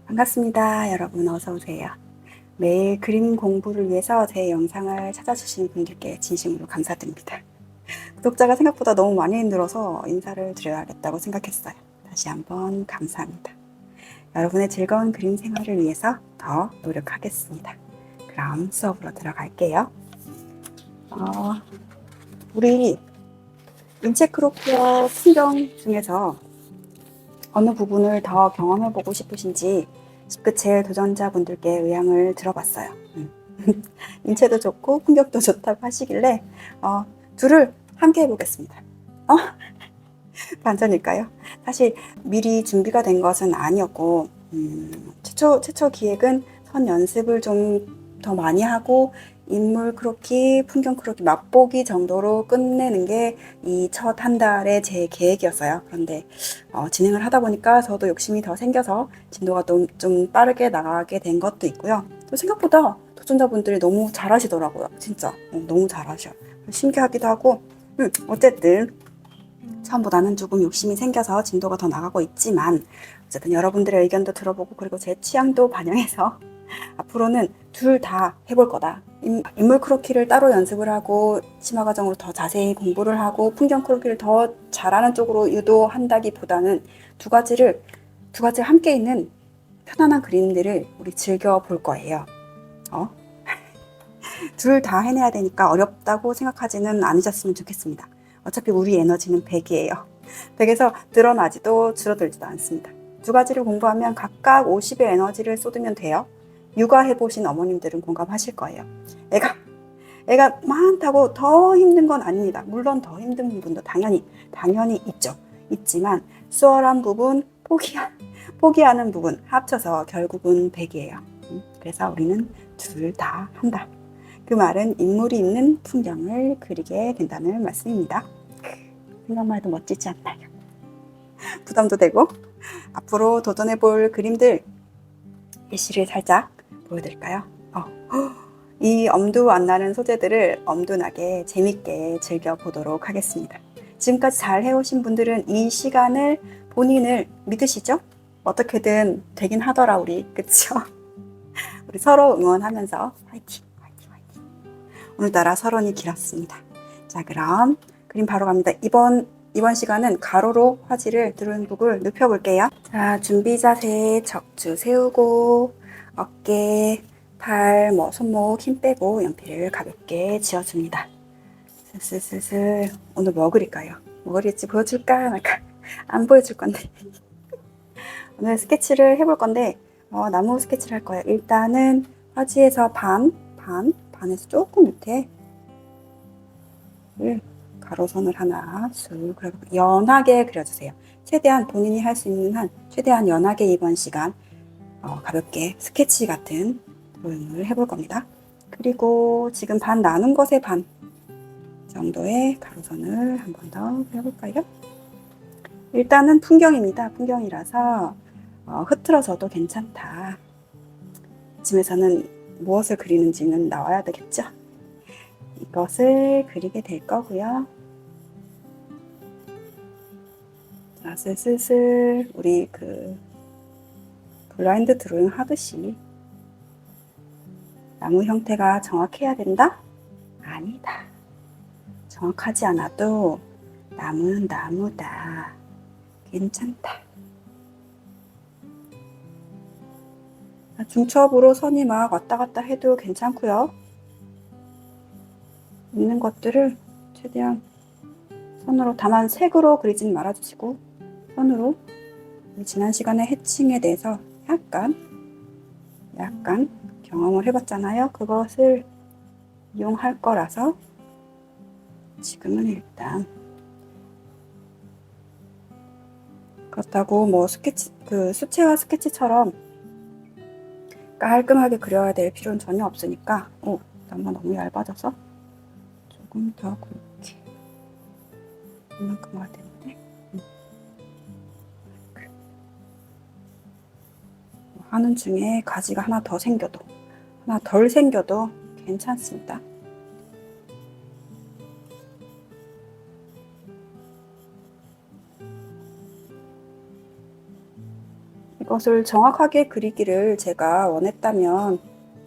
반갑습니다. 여러분 어서 오세요. 매일 그림 공부를 위해서 제 영상을 찾아주시는 분들께 진심으로 감사드립니다. 구독자가 생각보다 너무 많이 늘어서 인사를 드려야겠다고 생각했어요. 다시 한번 감사합니다. 여러분의 즐거운 그림 생활을 위해서 더 노력하겠습니다. 그럼 수업으로 들어갈게요. 우리 인체 크로키와 풍경 중에서 어느 부분을 더 경험해보고 싶으신지 집그체 도전자분들께 의향을 들어봤어요. 인체도 좋고 풍경도 좋다고 하시길래 둘을 함께 해보겠습니다. 반전일까요? 사실 미리 준비가 된 것은 아니었고 최초 기획은 선 연습을 좀 더 많이 하고 인물 크로키, 풍경 크로키 맛보기 정도로 끝내는 게 이 첫 한 달의 제 계획이었어요. 그런데 진행을 하다 보니까 저도 욕심이 더 생겨서 진도가 좀 빠르게 나가게 된 것도 있고요. 또 생각보다 도전자분들이 너무 잘하시더라고요. 진짜 너무 잘하셔. 신기하기도 하고 어쨌든 처음보다는 조금 욕심이 생겨서 진도가 더 나가고 있지만 어쨌든 여러분들의 의견도 들어보고 그리고 제 취향도 반영해서 앞으로는 둘 다 해볼 거다. 인물 크로키를 따로 연습을 하고 심화 과정으로 더 자세히 공부를 하고 풍경 크로키를 더 잘하는 쪽으로 유도한다기보다는 두 가지를 함께 있는 편안한 그림들을 우리 즐겨 볼 거예요. 둘 다 해내야 되니까 어렵다고 생각하지는 않으셨으면 좋겠습니다. 어차피 우리 에너지는 100이에요. 100에서 늘어나지도 줄어들지도 않습니다. 두 가지를 공부하면 각각 50의 에너지를 쏟으면 돼요. 육아해보신 어머님들은 공감하실 거예요. 애가 많다고 더 힘든 건 아닙니다. 물론 더 힘든 부분도 당연히 있죠. 있지만 수월한 부분, 포기하는 부분 합쳐서 결국은 100이에요. 그래서 우리는 둘 다 한다. 그 말은 인물이 있는 풍경을 그리게 된다는 말씀입니다. 생각만 해도 멋지지 않나요? 부담도 되고. 앞으로 도전해볼 그림들 예시를 살짝 보여드릴까요? 이 엄두 안 나는 소재들을 엄두나게 재밌게 즐겨보도록 하겠습니다. 지금까지 잘 해오신 분들은 이 시간을 본인을 믿으시죠? 어떻게든 되긴 하더라 우리, 그쵸? 우리 서로 응원하면서 화이팅! 오늘따라 서론이 길었습니다. 자, 그럼 그림 바로 갑니다. 이번 시간은 가로로 화지를 드로잉북을 눕혀볼게요. 자, 준비 자세 척추 세우고 어깨, 팔, 손목 힘 빼고 연필을 가볍게 지어줍니다. 슬슬슬슬 오늘 뭐 그릴까요? 뭐 그릴지 보여줄까 말까? 안 보여줄 건데 오늘 스케치를 해볼 건데 나무 스케치를 할 거예요. 일단은 화지에서 반에서 조금 밑에 가로선을 하나 쑥 연하게 그려주세요. 최대한 본인이 할 수 있는 한 최대한 연하게 이번 시간 가볍게 스케치 같은 드로잉을 해볼 겁니다. 그리고 지금 반 나눈 것의 반 정도의 가로선을 한 번 더 해볼까요? 일단은 풍경입니다. 풍경이라서 흐트러져도 괜찮다. 이쯤에서는 무엇을 그리는지는 나와야 되겠죠? 이것을 그리게 될 거고요. 자, 슬슬 우리 블라인드 드로잉 하듯이 나무 형태가 정확해야 된다? 아니다. 정확하지 않아도 나무는 나무다. 괜찮다. 중첩으로 선이 막 왔다 갔다 해도 괜찮고요. 있는 것들을 최대한 선으로, 다만 색으로 그리진 말아주시고 선으로 지난 시간에 해칭에 대해서 약간 경험을 해봤잖아요. 그것을 이용할 거라서 지금은 일단 그렇다고 수채화 스케치처럼 깔끔하게 그려야 될 필요는 전혀 없으니까 나무가 너무 얇아져서 조금 더 굵게 이만큼 와야 되는데 하는 중에 가지가 하나 더 생겨도 하나 덜 생겨도 괜찮습니다. 이것을 정확하게 그리기를 제가 원했다면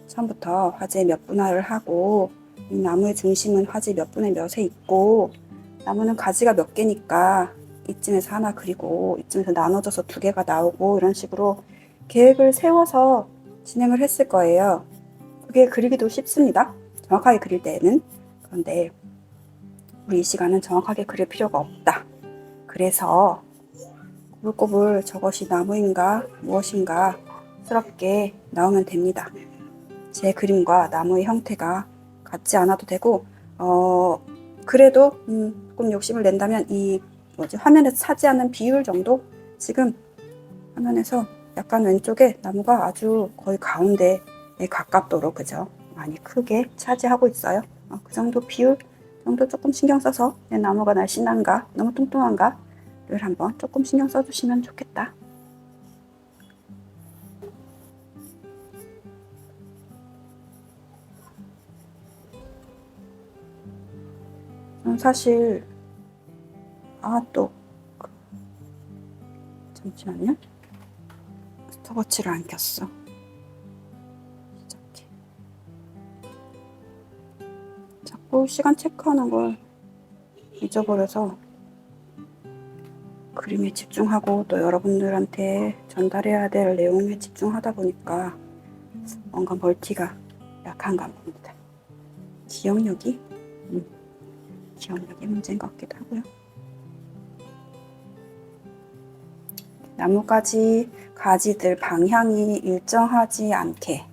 처음부터 화재 몇 분할을 하고 이 나무의 중심은 화재 몇 분의 몇에 있고 나무는 가지가 몇 개니까 이쯤에서 하나 그리고 이쯤에서 나눠져서 두 개가 나오고 이런 식으로 계획을 세워서 진행을 했을 거예요. 그게 그리기도 쉽습니다. 정확하게 그릴 때에는. 그런데 우리 이 시간은 정확하게 그릴 필요가 없다. 그래서 꼬불꼬불 저것이 나무인가 무엇인가 스럽게 나오면 됩니다. 제 그림과 나무의 형태가 같지 않아도 되고 그래도 조금 욕심을 낸다면 이 화면에서 차지하는 비율 정도 지금 화면에서 약간 왼쪽에 나무가 아주 거의 가운데에 가깝도록 그죠? 많이 크게 차지하고 있어요. 그 정도 비율 정도 조금 신경 써서 내 나무가 날씬한가 너무 뚱뚱한가를 한번 조금 신경 써주시면 좋겠다. 사실 또 잠시만요. 스톱워치를 안 켰어. 시작해. 자꾸 시간 체크하는 걸 잊어버려서 그림에 집중하고 또 여러분들한테 전달해야 될 내용에 집중하다 보니까 뭔가 멀티가 약한가 봅니다. 기억력이 문제인 것 같기도 하고요. 나뭇가지 가지들 방향이 일정하지 않게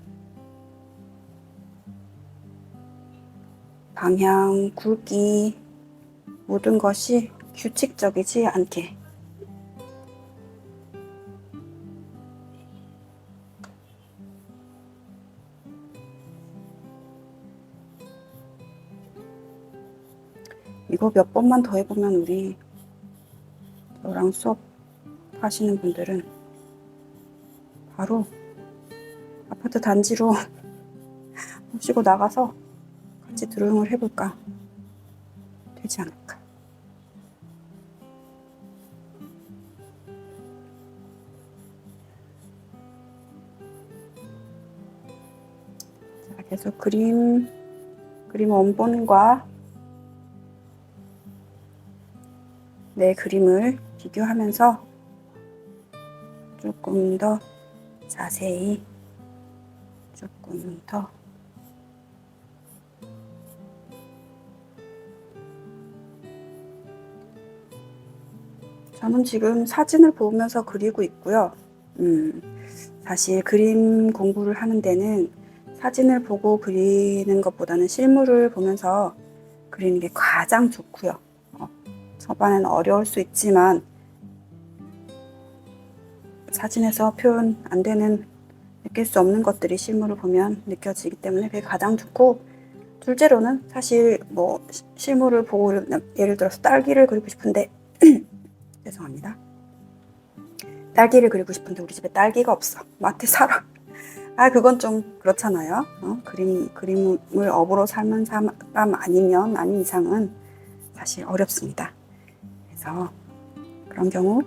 방향, 굵기 모든 것이 규칙적이지 않게 이거 몇 번만 더 해보면 우리 저랑 수업 하시는 분들은 바로 아파트 단지로 모시고 나가서 같이 드로잉을 해볼까 되지 않을까. 자, 계속 그림 원본과 내 그림을 비교하면서 조금 더 자세히 조금 더 저는 지금 사진을 보면서 그리고 있고요. 사실 그림 공부를 하는 데는 사진을 보고 그리는 것보다는 실물을 보면서 그리는 게 가장 좋고요. 초반에는 어려울 수 있지만 사진에서 표현 안 되는 느낄 수 없는 것들이 실물을 보면 느껴지기 때문에 그게 가장 좋고, 둘째로는 사실 실물을 보고 예를 들어서 딸기를 그리고 싶은데 죄송합니다. 딸기를 그리고 싶은데 우리 집에 딸기가 없어. 마트 사러. 그건 좀 그렇잖아요. 그림을 업으로 삶은 사람 아닌 이상은 사실 어렵습니다. 그래서 그런 경우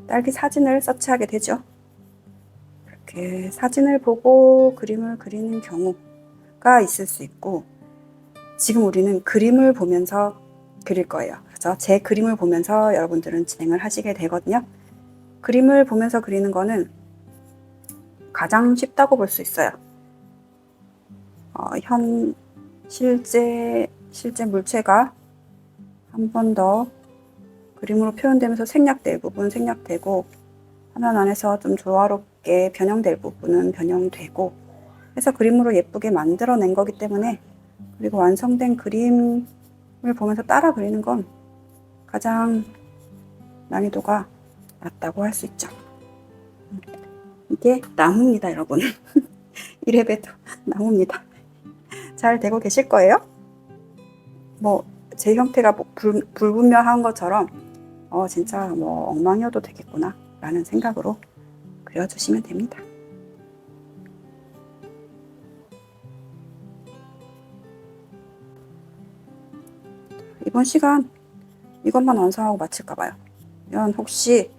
딸기 사진을 서치하게 되죠. 그렇게 사진을 보고 그림을 그리는 경우가 있을 수 있고, 지금 우리는 그림을 보면서 그릴 거예요. 그래서 제 그림을 보면서 여러분들은 진행을 하시게 되거든요. 그림을 보면서 그리는 거는 가장 쉽다고 볼 수 있어요. 실제 물체가 한 번 더 그림으로 표현되면서 생략될 부분 생략되고, 화면 안에서 좀 조화롭게 변형될 부분은 변형되고 해서 그림으로 예쁘게 만들어낸 거기 때문에, 그리고 완성된 그림을 보면서 따라 그리는 건 가장 난이도가 낮다고 할 수 있죠. 이게 나무입니다, 여러분. 이래봬도 나무입니다. 잘 되고 계실 거예요? 제 형태가 불분명한 것처럼 진짜 엉망이어도 되겠구나 라는 생각으로 그려주시면 됩니다. 이번 시간 이것만 완성하고 마칠까 봐요. 혹시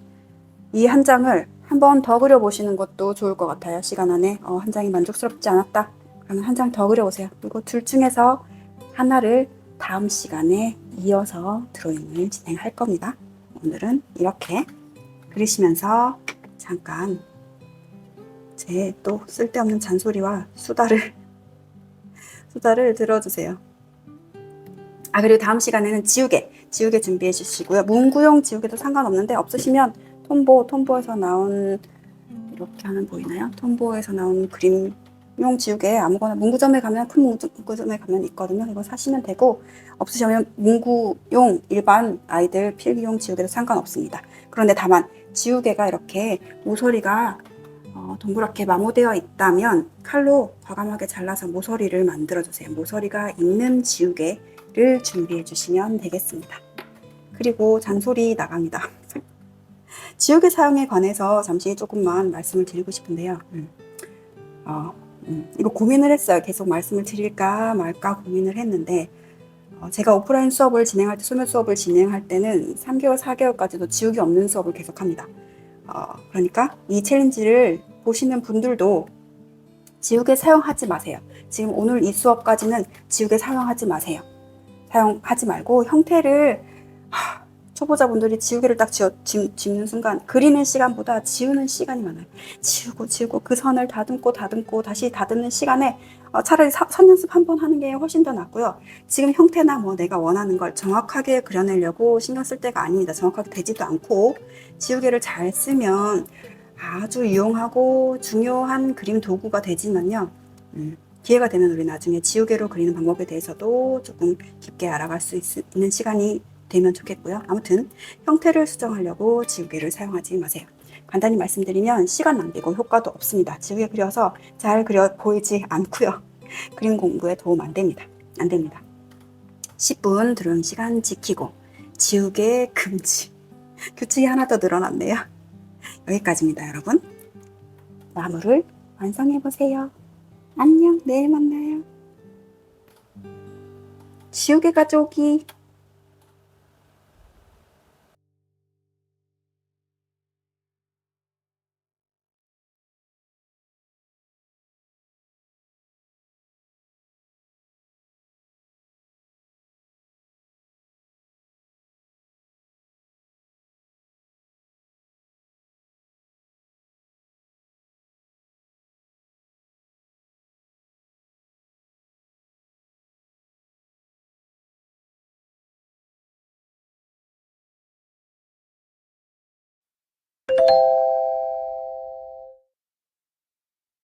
이 한 장을 번 더 그려보시는 것도 좋을 것 같아요. 시간 안에 한 장이 만족스럽지 않았다. 그러면 한 장 더 그려보세요. 그리고 둘 중에서 하나를 다음 시간에 이어서 드로잉을 진행할 겁니다. 오늘은 이렇게 그리시면서 잠깐 제 또 쓸데없는 잔소리와 수다를 들어주세요. 그리고 다음 시간에는 지우개 준비해 주시고요. 문구용 지우개도 상관없는데 없으시면 톰보에서 나온 이렇게 하면 보이나요? 톰보에서 나온 그림용 지우개 아무거나 문구점에 가면 큰 문구점에 가면 있거든요. 이거 사시면 되고 없으시면 문구용 일반 아이들 필기용 지우개도 상관없습니다. 그런데 다만 지우개가 이렇게 모서리가 동그랗게 마모되어 있다면 칼로 과감하게 잘라서 모서리를 만들어 주세요. 모서리가 있는 지우개를 준비해 주시면 되겠습니다. 그리고 잔소리 나갑니다. 지우개 사용에 관해서 잠시 조금만 말씀을 드리고 싶은데요. 이거 고민을 했어요. 계속 말씀을 드릴까 말까 고민을 했는데 제가 오프라인 수업을 진행할 때, 소매 수업을 진행할 때는 3개월, 4개월까지도 지우개 없는 수업을 계속합니다. 그러니까 이 챌린지를 보시는 분들도 지우개 사용하지 마세요. 지금 오늘 이 수업까지는 지우개 사용하지 마세요. 사용하지 말고 형태를 초보자분들이 지우개를 딱 짚는 순간 그리는 시간보다 지우는 시간이 많아요. 지우고 그 선을 다듬고 다시 다듬는 시간에 차라리 선 연습 한번 하는 게 훨씬 더 낫고요. 지금 형태나 뭐 내가 원하는 걸 정확하게 그려내려고 신경 쓸 때가 아닙니다. 정확하게 되지도 않고 지우개를 잘 쓰면 아주 유용하고 중요한 그림 도구가 되지만요. 기회가 되면 우리 나중에 지우개로 그리는 방법에 대해서도 조금 깊게 알아갈 수 있는 시간이 되면 좋겠고요. 아무튼 형태를 수정하려고 지우개를 사용하지 마세요. 간단히 말씀드리면 시간 낭비고 효과도 없습니다. 지우개 그려서 잘 그려 보이지 않고요. 그림 공부에 도움 안 됩니다. 10분 드로잉 시간 지키고 지우개 금지. 규칙이 하나 더 늘어났네요. 여기까지입니다, 여러분. 나무를 완성해보세요. 안녕, 내일 만나요. 지우개 가져오기.